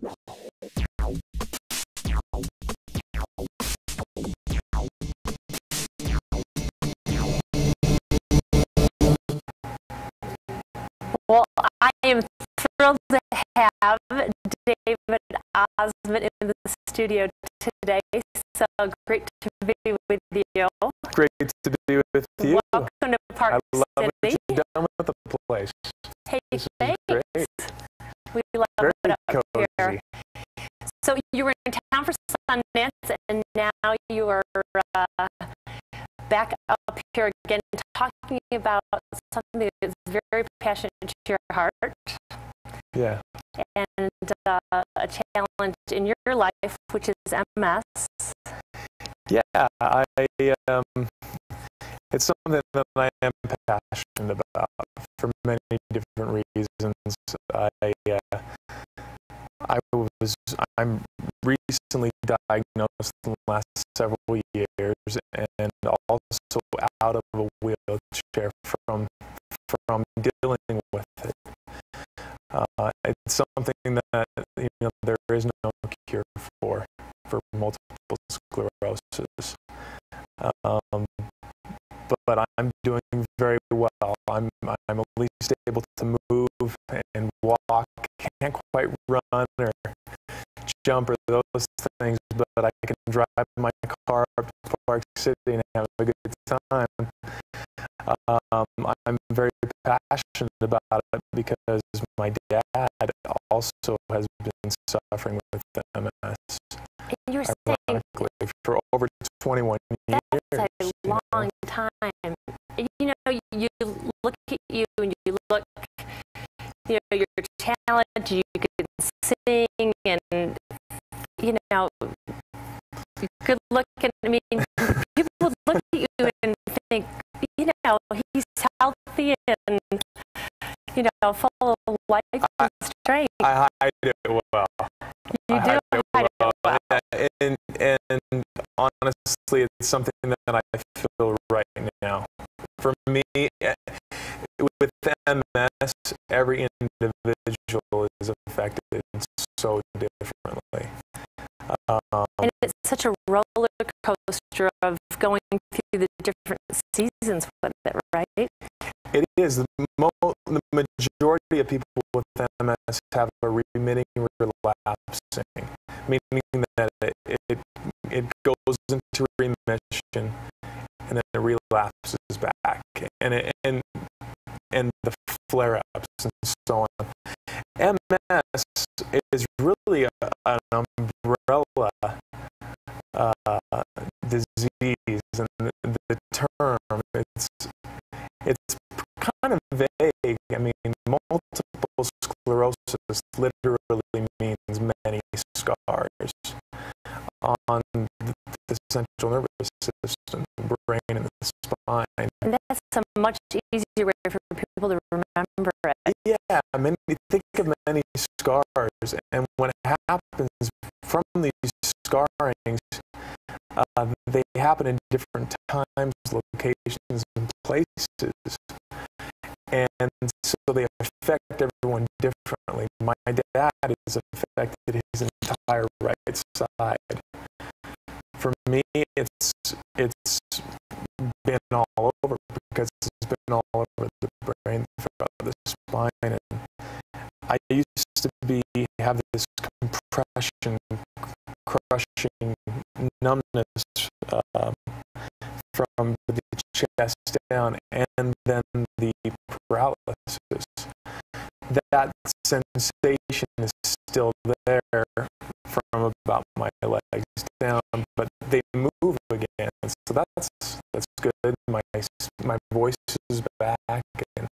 Well, I am thrilled to have David Osmond in the studio today. So great to be with you. Great to be with you. Welcome to Park City. I love City. what you've done with the place. Hey, thanks. Great. We love Very it up cozy. here. So you were in town for Sundance, and now you are back up here again, talking about something that's very passionate to your heart. Yeah. And a challenge in your life, which is MS. Yeah, it's something that I am passionate about for many different reasons. I'm recently diagnosed in the last several years, and also out of a wheelchair from dealing with it. It's something that there is no cure for multiple sclerosis. But I'm doing very well. I'm at least able to move and walk. Can't quite run or jump or those things, but I can drive my car up to Park City and have a good time. I'm very passionate about it because my dad also has been suffering with MS. And you're saying for over 21 years. That's a long time. You look at you and you look, you're talented, you can sing, and, good looking. I mean, people look at you and think, he's healthy and, full of life and strength. I hide it well. You do hide it well. And honestly, it's something that I feel right now. For me, with MS, every individual is affected so differently. And it's such a roller coaster of going through the different seasons with it, right? It is. The majority of people with MS have a remitting relapsing, meaning that it goes into remission and then it relapses back, and the flare-ups and so on. MS is really an umbrella disease, and the term it's kind of vague. I mean, multiple sclerosis literally means many scars on the central nervous system, the brain, and the spine. And that's a much easier way for people to remember it. Yeah, think of many scars, and what happens from these scarrings, they happen in different times, locations, and places, and so they affect everyone differently. My dad is affected his entire right side. For me, it's been all over because it's been all over the brain, throughout the spine, and I used to have this compression, crushing numbness from the chest down, and then the paralysis. That sensation is still there from about my legs down, but they move again. So that's good. My voice is back, and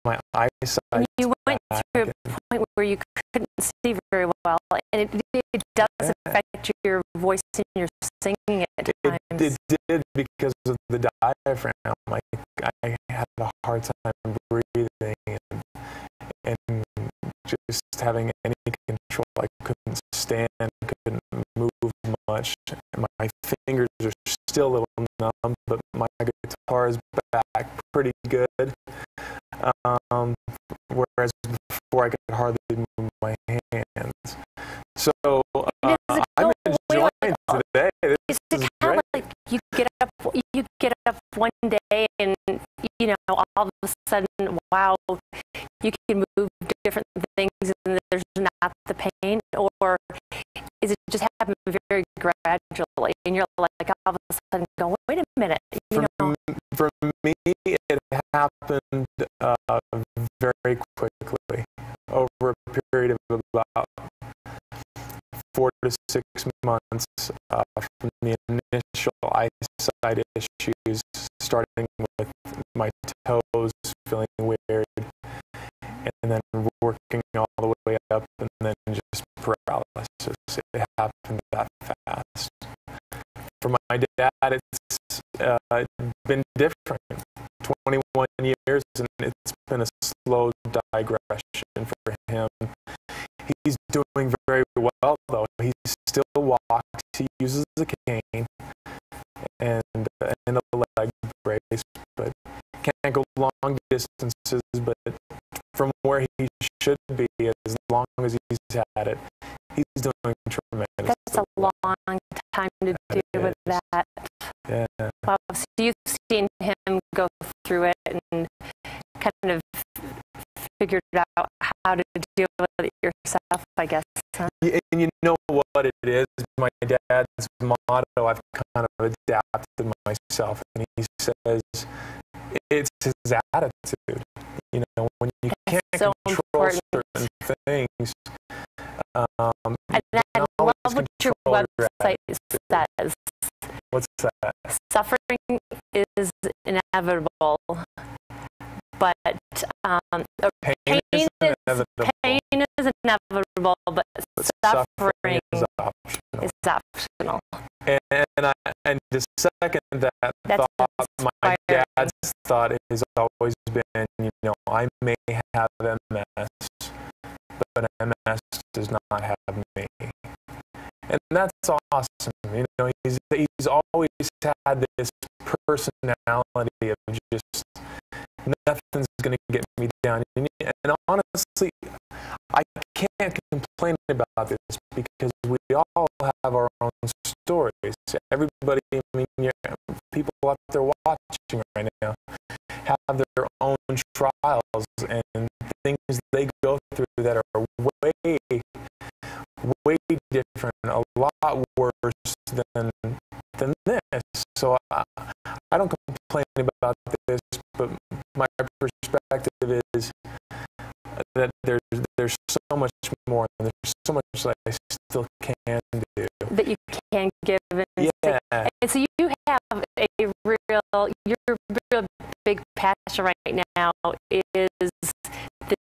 my eyesight. And you went through a point where you couldn't see very well, and it does affect your voice and your singing at times. It did because of the diaphragm. I had a hard time breathing and just having any control. I couldn't stand, couldn't move much. My fingers are still a little numb, but my guitar is back pretty good. Whereas before I could hardly move my hands. So And I'm it's a enjoying goal. today. This It's is kind great. of like you get up one day and, you know, all of a sudden, wow, you can move different things and there's not the pain, or is it just happening very gradually and you're like all of a sudden going, wait a minute, you know? For me, it happened very quickly over a period of about 4 to 6 months from the initial eyesight issues, starting with my toes feeling weird, and then working all the way up, and then just paralysis. It happened that fast. For my dad, it's been different. 21 years, and it's been a slow digression for him. He's doing very well, though. He still walks. He uses a cane and a leg brace, but can't go long distances. But from where he should be, as long as he's had it, he's doing tremendous. That's a long time to do with that. Yeah. Wow. So you've seen him go through it and kind of figured out how to deal with it yourself, I guess. Huh? Yeah, and you know what it is? My dad's motto, I've kind of adapted myself, and he says it's his attitude. You know, when you can't so control important. certain things, And I love what your website says. What's that? Suffering is inevitable, but Pain is inevitable. Pain is inevitable, but suffering is optional. is optional. And the second that That's thought, my inspiring. dad's thought has always been, you know, I may have MS, but MS does not have me. And that's awesome. You know, he's always had this personality of just nothing's going to get me down. And honestly, I can't complain about this because we all have our own stories. Everybody, I mean, people out there watching right now have their own trials and things they go through that are way different, a lot worse than this. So I don't complain about this, but my perspective is that there's so much more, and there's so much that I still can do. That you can give. Yeah. And so you have your real big passion right now is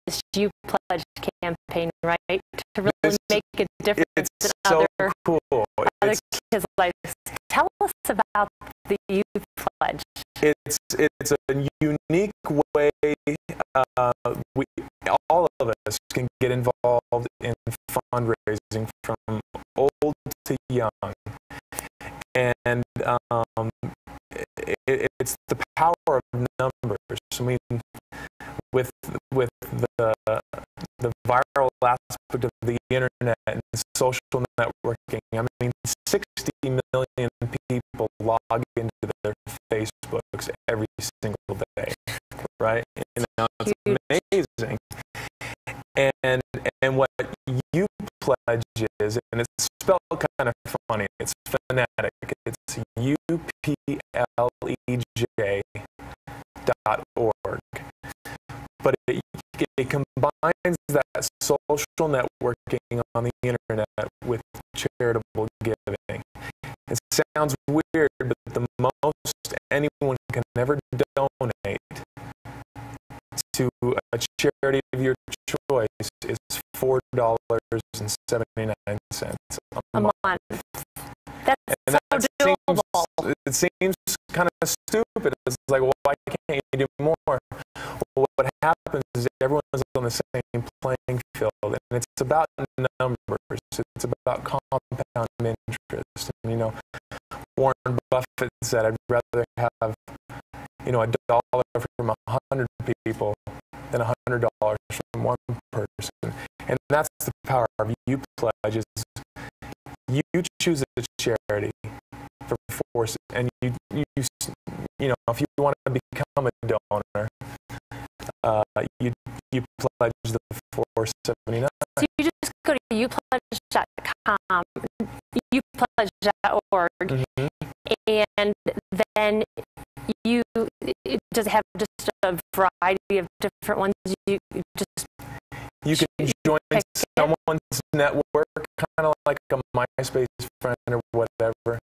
this You Pledge campaign, right? To really make a difference in so other kids' lives. Tell us about the You Pledge. It's a unique way all of us can get involved in fundraising from old to young, and it's the power of numbers. I mean, with the viral aspect of the internet and social networking, I mean, 60 million people log into their Facebooks every single day, right? You know, it's amazing. And what You Pledge is, and it's spelled kind of funny, it's phonetic, it's UPLEJ.org. But it combines that social networking on the internet with charitable giving. It sounds weird, but the most anyone can ever donate to a charity of your choice is $4.79 a month. That's and so doable. It seems kind of stupid. It's like, well, why can't you do more? Well, what happens is everyone's on the same playing field, and it's about numbers. It's about compound interest. And, you know, Warren Buffett said, I'd rather have, you know, $1 from 100 people than $100 from one person. And that's the power of U Pledge is you choose a charity for force, and you know, if you want to become a donor, you pledge the 479. So you just go to upledge.com, upledge.org, and then it does have just a variety of different ones. You can join someone's network, kind of like a MySpace friend or whatever.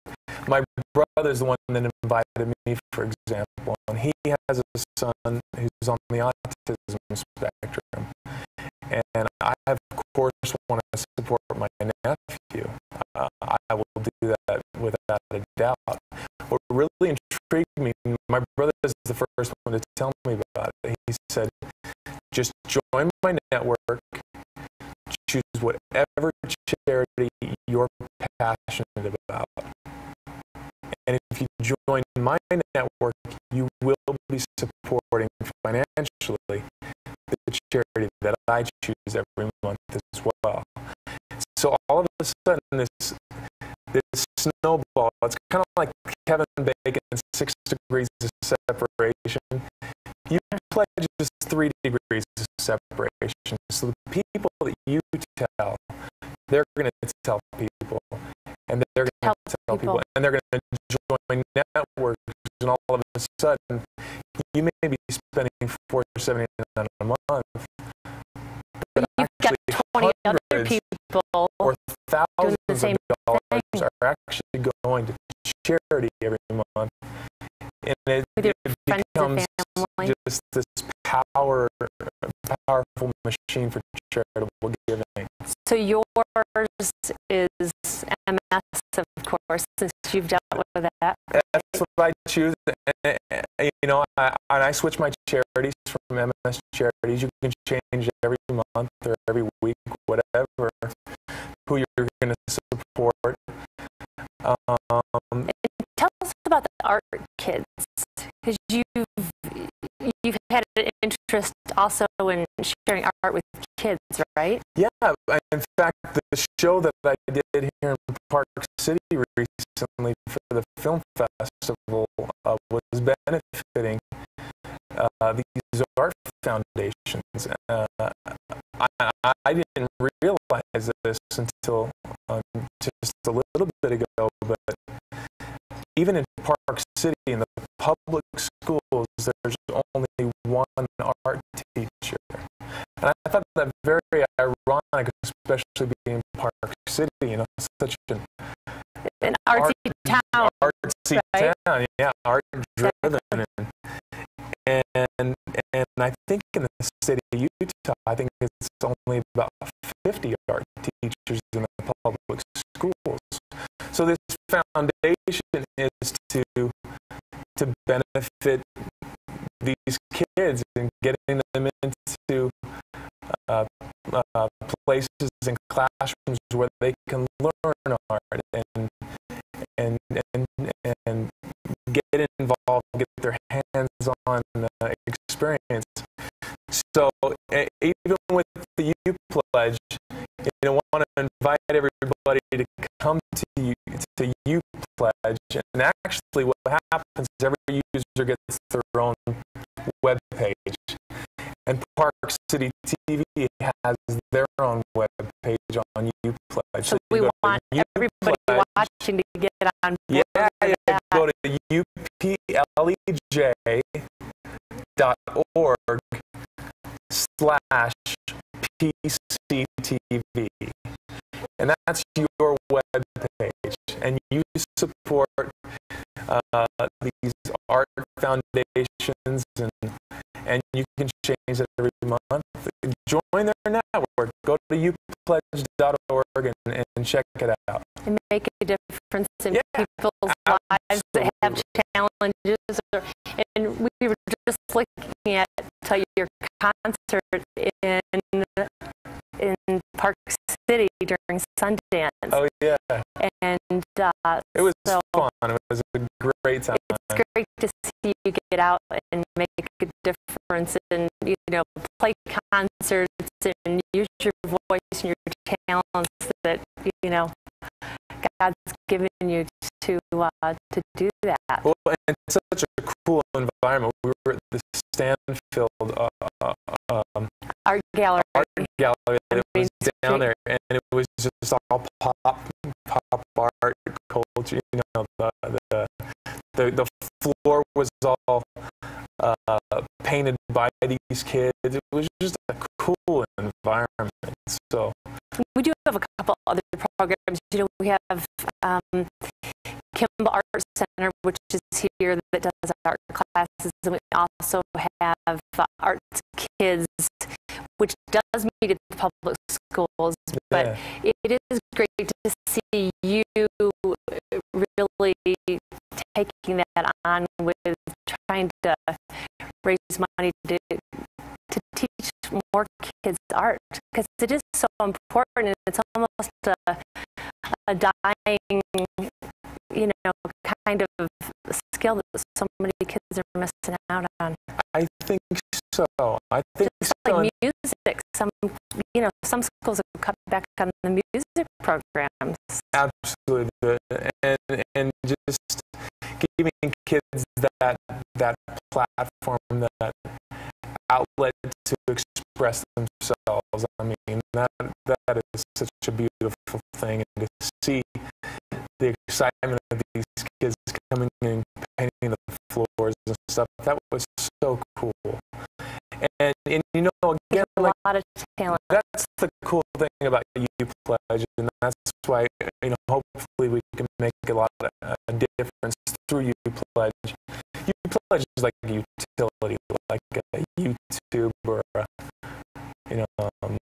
My brother's the one that invited me, for example, and he has a son who's on the autism spectrum. And I, of course, want to support my nephew. I will do that without a doubt. What really intrigued me, my brother is the first one to tell me about it. He said, just join my network, choose whatever charity you're passionate about. And if you join my network, you will be supporting financially the charity that I choose every month as well. So all of a sudden, this snowball, it's kind of like Kevin Bacon's 6 degrees of separation. You pledge just 3 degrees of separation. So the people that you tell, they're going to tell people, and they're going to tell people, and they're going to join networks, and all of a sudden, you may be spending $479 a month, but you've got 20 other people or thousands the same of dollars thing. are actually going to charity every month, and it becomes just this powerful machine for charitable giving. So yours is MS, of course, since you've dealt with that. That's what I choose. You know, I switch my charities from MS charities. You can change every month or every week, whatever, who you're going to support. And tell us about the art kids, because you've had an interest also in sharing art with kids, right? Yeah, in fact, the show that I did here in Park City recently for the film festival was benefiting these art foundations. I didn't realize this until just a little bit ago, but even in Park City, in the public schools, there's only one art teacher. And I thought that very ironic, especially being in Park City, you know, such an artsy town. Artsy right? town, yeah, art-driven. And I think in the state of Utah, I think it's only about 50 art teachers in the public schools. So this foundation is to benefit these kids and getting them into places and classrooms where they can learn art and get involved, get their hands-on experience. So even with the U Pledge, you know, want to invite everybody to come to U Pledge, and actually what happens is every user gets their own web page, and Park City TV has their own web page on U Pledge. So we want everybody watching to get on board. Yeah, go to upledge.org/PCTV, and that's your web page, and you support these art foundations, and you can change it every month. Join their network. Go to upledge.org and check it out. And make a difference in people's lives that have challenges. And we were just looking at your concert in Park City during Sundance. Oh, yeah. And it was fun. It was a great time. It's great to see you get out and make a difference and, you know, play concerts and use your voice and your God's given you to do that. Well, and it's such a cool environment. We were at the Stanfield art gallery. That was down there, and it was just all pop art culture. The floor was all painted by these kids. It was just a cool environment. So we do have a couple other programs. We have Kimball Art Center, which is here, that does art classes, and we also have Arts Kids, which does meet at the public schools. But it is great to see you really taking that on with trying to raise money to teach more kids art, because it is so important, and it's almost a dying, kind of skill that so many kids are missing out on. I think so. I think just so. Like music, some schools have cut back on the music programs. Absolutely, and just giving kids that platform, that outlet to express themselves. I mean, that is such a beautiful thing, and to see the excitement of these kids coming in and painting the floors and stuff, that was so cool. And again, a lot of talent. That's the cool thing about U Pledge, and that's why hopefully we can make a lot of a difference through U Pledge. U Pledge is like a utility, like a YouTube or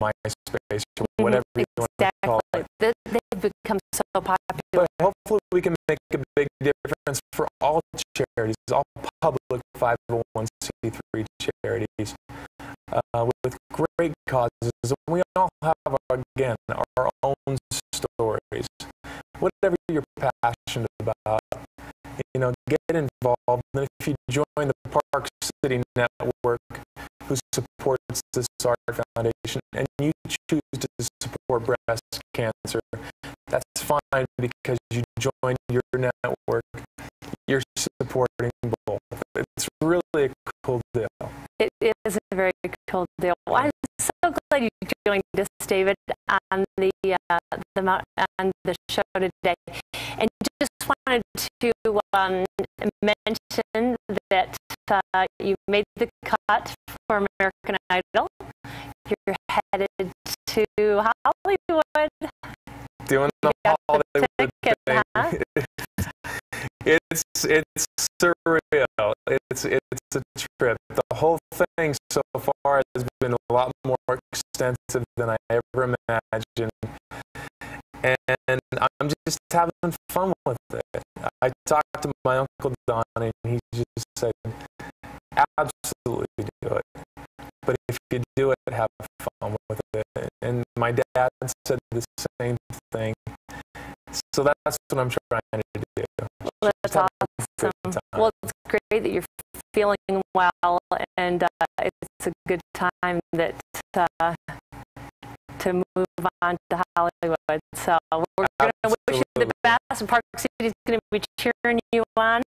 MySpace or whatever you want to call it. They've become so popular. But hopefully we can make a big difference for all charities, all public 501c3 charities, with great causes. And we all have, again, our own stories. Whatever you're passionate about, get involved. And if you join the Park City Network, who supports this art foundation, and you choose to support breast cancer, that's fine, because you join your network. You're supporting both. It's really a cool deal. It is a very cool deal. Well, I'm so glad you joined us, David, on the show today. And just wanted to mention that you made the cut for American Idol. You're headed to Hollywood. Doing the Hollywood thing. Huh? It's surreal. It's a trip. The whole thing so far has been a lot more extensive than I ever imagined, and I'm just having fun with it. I talked to my Uncle Don, and he just said, absolutely do it. But if you do it, have fun with it. And my dad said the same thing. So that's what I'm trying to do. Well, that's awesome. Well, it's great that you're feeling well, and it's a good time that to move on to Hollywood. So we're going to wish you the best, and Park City is going to be cheering you on.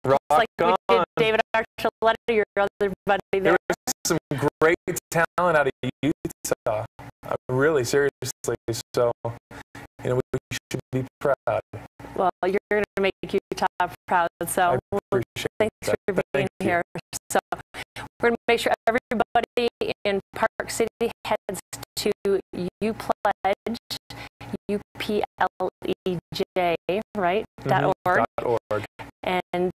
Rock like on. We did David Archuleta, your other buddy there. There was some great talent out of Utah, really, seriously. So, we should be proud. Well, you're going to make Utah proud, so thanks for being here. So we're going to make sure everybody in Park City heads to UPledge, UPLEJ, right? .org. .org. And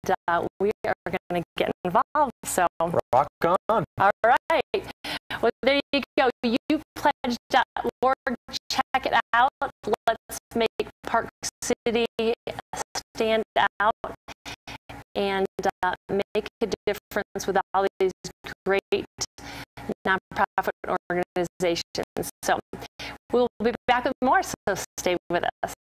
we are going to get involved. So rock on. All right. Well, there you go. UPledge.org. Check it out. Let's make Park City stand out and make a difference with all these great nonprofit organizations. So we'll be back with more, so stay with us.